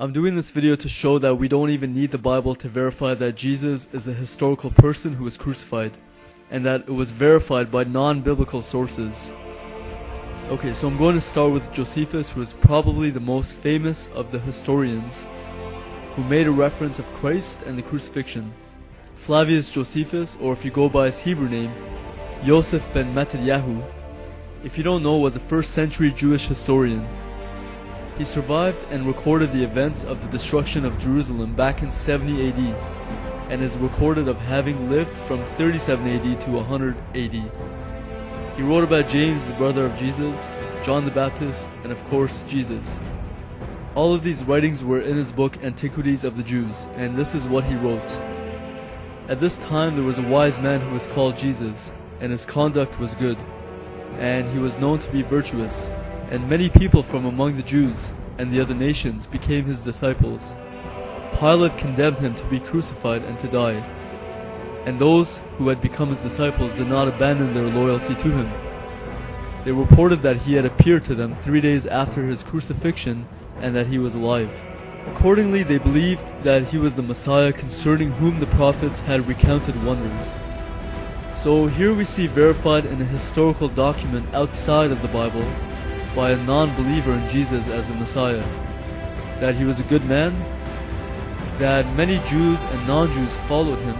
I'm doing this video to show that we don't even need the Bible to verify that Jesus is a historical person who was crucified, and that it was verified by non-biblical sources. Okay, so I'm going to start with Josephus, who is probably the most famous of the historians, who made a reference of Christ and the crucifixion. Flavius Josephus, or if you go by his Hebrew name, Yosef ben Mattityahu, if you don't know, was a 1st century Jewish historian. He survived and recorded the events of the destruction of Jerusalem back in 70 AD, and is recorded of having lived from 37 AD to 100 AD. He wrote about James, the brother of Jesus, John the Baptist, and of course Jesus. All of these writings were in his book Antiquities of the Jews, and this is what he wrote. At this time there was a wise man who was called Jesus, and his conduct was good, and he was known to be virtuous, and many people from among the Jews and the other nations became his disciples. Pilate condemned him to be crucified and to die, and those who had become his disciples did not abandon their loyalty to him. They reported that he had appeared to them 3 days after his crucifixion and that he was alive. Accordingly, they believed that he was the Messiah concerning whom the prophets had recounted wonders. So here we see verified in a historical document outside of the Bible by a non-believer in Jesus as the Messiah, that he was a good man, that many Jews and non-Jews followed him,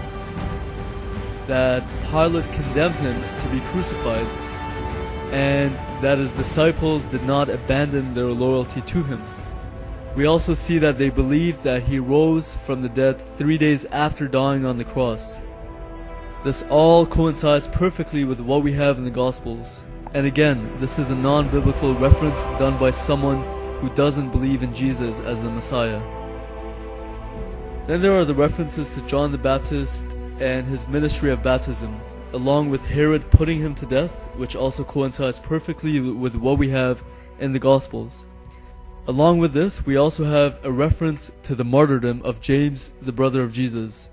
that Pilate condemned him to be crucified, and that his disciples did not abandon their loyalty to him. We also see that they believed that he rose from the dead 3 days after dying on the cross. This all coincides perfectly with what we have in the Gospels. And again, this is a non-biblical reference done by someone who doesn't believe in Jesus as the Messiah. Then there are the references to John the Baptist and his ministry of baptism, along with Herod putting him to death, which also coincides perfectly with what we have in the Gospels. Along with this, we also have a reference to the martyrdom of James, the brother of Jesus.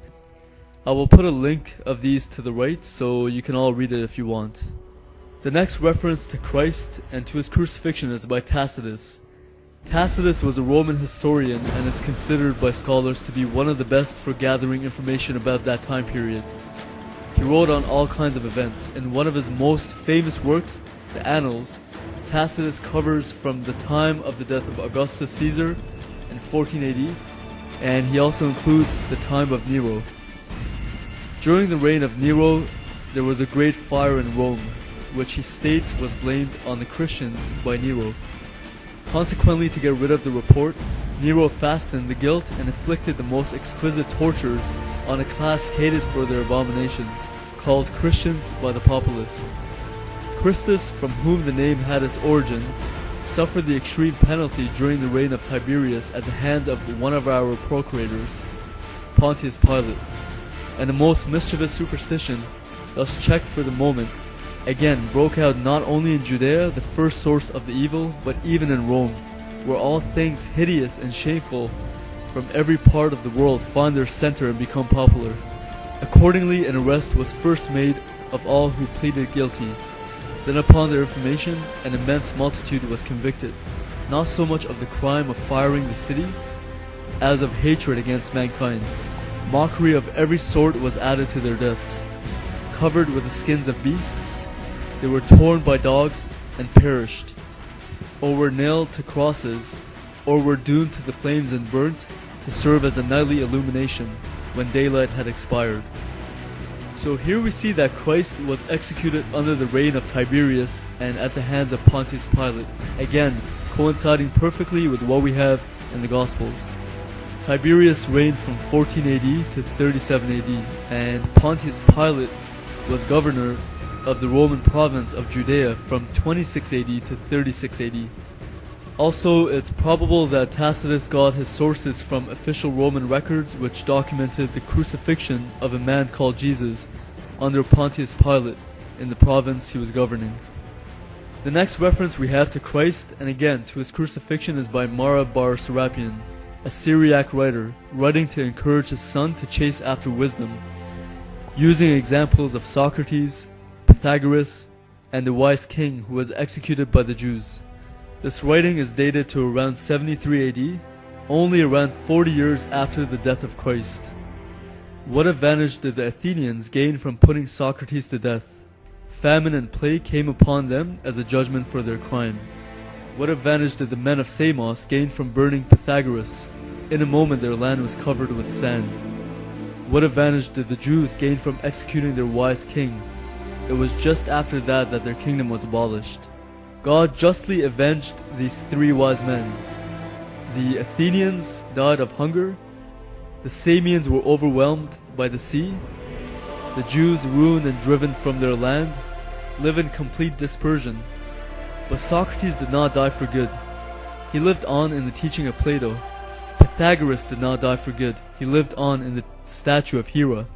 I will put a link of these to the right so you can all read it if you want. The next reference to Christ and to his crucifixion is by Tacitus. Tacitus was a Roman historian and is considered by scholars to be one of the best for gathering information about that time period. He wrote on all kinds of events. In one of his most famous works, the Annals, Tacitus covers from the time of the death of Augustus Caesar in 14 AD, and he also includes the time of Nero. During the reign of Nero, there was a great fire in Rome, which he states was blamed on the Christians by Nero. Consequently, to get rid of the report, Nero fastened the guilt and inflicted the most exquisite tortures on a class hated for their abominations, called Christians by the populace. Christus, from whom the name had its origin, suffered the extreme penalty during the reign of Tiberius at the hands of one of our procurators, Pontius Pilate. And the most mischievous superstition, thus checked for the moment, again broke out not only in Judea, the first source of the evil, but even in Rome, where all things hideous and shameful from every part of the world find their center and become popular. Accordingly, an arrest was first made of all who pleaded guilty. Then upon their information, an immense multitude was convicted, not so much of the crime of firing the city, as of hatred against mankind. Mockery of every sort was added to their deaths. Covered with the skins of beasts, they were torn by dogs and perished, or were nailed to crosses, or were doomed to the flames and burnt to serve as a nightly illumination when daylight had expired. So here we see that Christ was executed under the reign of Tiberius and at the hands of Pontius Pilate, again coinciding perfectly with what we have in the Gospels. Tiberius reigned from 14 AD to 37 AD, and Pontius Pilate was governor of the Roman province of Judea from 26 AD to 36 AD. Also, it's probable that Tacitus got his sources from official Roman records which documented the crucifixion of a man called Jesus under Pontius Pilate in the province he was governing. The next reference we have to Christ, and again to his crucifixion, is by Bar-Serapion, a Syriac writer, writing to encourage his son to chase after wisdom, using examples of Socrates, Pythagoras, and the wise king who was executed by the Jews. This writing is dated to around 73 AD, only around 40 years after the death of Christ. What advantage did the Athenians gain from putting Socrates to death? Famine and plague came upon them as a judgment for their crime. What advantage did the men of Samos gain from burning Pythagoras? In a moment their land was covered with sand. What advantage did the Jews gain from executing their wise king? It was just after that that their kingdom was abolished. God justly avenged these three wise men. The Athenians died of hunger. The Samians were overwhelmed by the sea. The Jews, ruined and driven from their land, live in complete dispersion. But Socrates did not die for good. He lived on in the teaching of Plato. Pythagoras did not die for good. He lived on in the statue of Hera.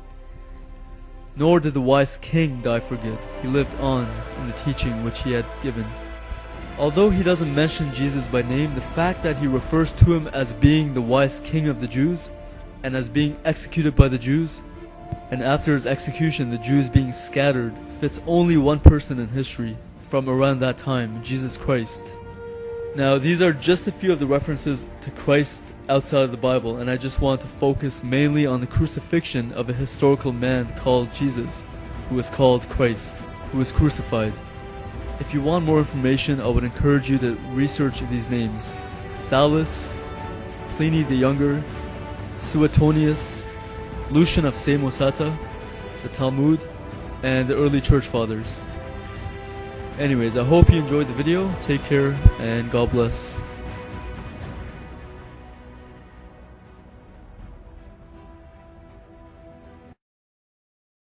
Nor did the wise king die for good. He lived on in the teaching which he had given. Although he doesn't mention Jesus by name, the fact that he refers to him as being the wise king of the Jews and as being executed by the Jews, and after his execution the Jews being scattered, fits only one person in history from around that time, Jesus Christ. Now, these are just a few of the references to Christ outside of the Bible, and I just want to focus mainly on the crucifixion of a historical man called Jesus, who is called Christ, who was crucified. If you want more information, I would encourage you to research these names: Thales, Pliny the Younger, Suetonius, Lucian of Samosata, the Talmud, and the early church fathers. Anyways, I hope you enjoyed the video. Take care and God bless.